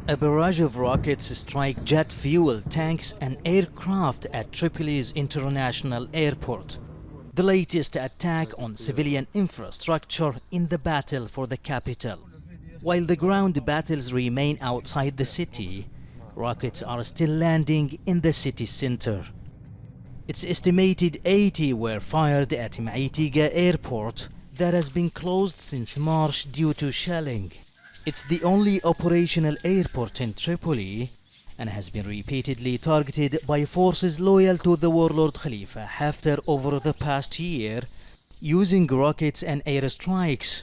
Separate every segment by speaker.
Speaker 1: A barrage of rockets strike jet fuel tanks and aircraft at Tripoli's International Airport, the latest attack on civilian infrastructure in the battle for the capital. While the ground battles remain outside the city, rockets are still landing in the city center. It's estimated 80 were fired at Mitiga Airport that has been closed since March due to shelling. It's the only operational airport in Tripoli and has been repeatedly targeted by forces loyal to the warlord Khalifa Haftar over the past year, using rockets and airstrikes.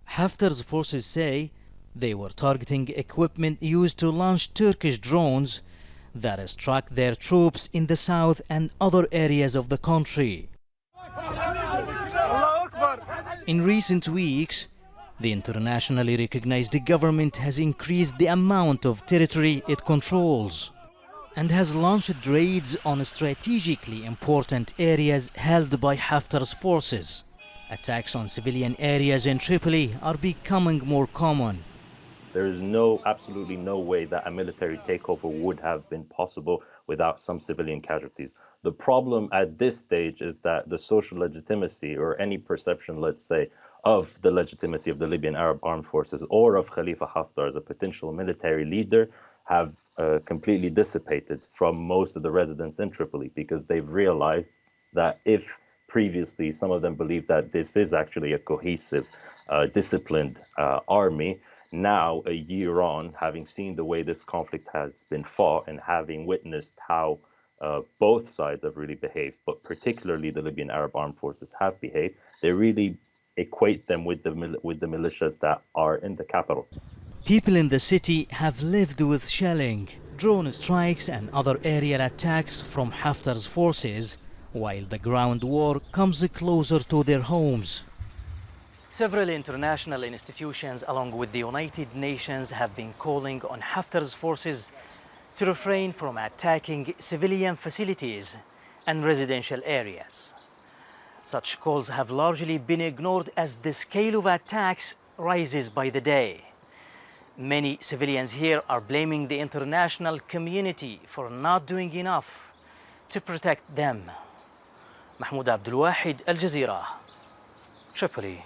Speaker 1: Haftar's forces say they were targeting equipment used to launch Turkish drones that struck their troops in the south and other areas of the country. In recent weeks, the internationally recognized government has increased the amount of territory it controls and has launched raids on strategically important areas held by Haftar's forces. Attacks on civilian areas in Tripoli are becoming more common.
Speaker 2: There is absolutely no way that a military takeover would have been possible without some civilian casualties. The problem at this stage is that the social legitimacy, or any perception, let's say, of the legitimacy of the Libyan Arab armed forces or of Khalifa Haftar as a potential military leader have completely dissipated from most of the residents in Tripoli, because they've realized that if previously some of them believed that this is actually a cohesive, disciplined army, now, a year on, having seen the way this conflict has been fought and having witnessed how both sides have really behaved, but particularly the Libyan Arab armed forces have behaved, they really equate them with the militias that are in the capital.
Speaker 1: People in the city have lived with shelling, drone strikes and other aerial attacks from Haftar's forces, while the ground war comes closer to their homes. Several international institutions, along with the United Nations, have been calling on Haftar's forces to refrain from attacking civilian facilities and residential areas. Such calls have largely been ignored as the scale of attacks rises by the day. Many civilians here are blaming the international community for not doing enough to protect them. Mahmoud, Abdelwahed, Al Jazeera, Tripoli.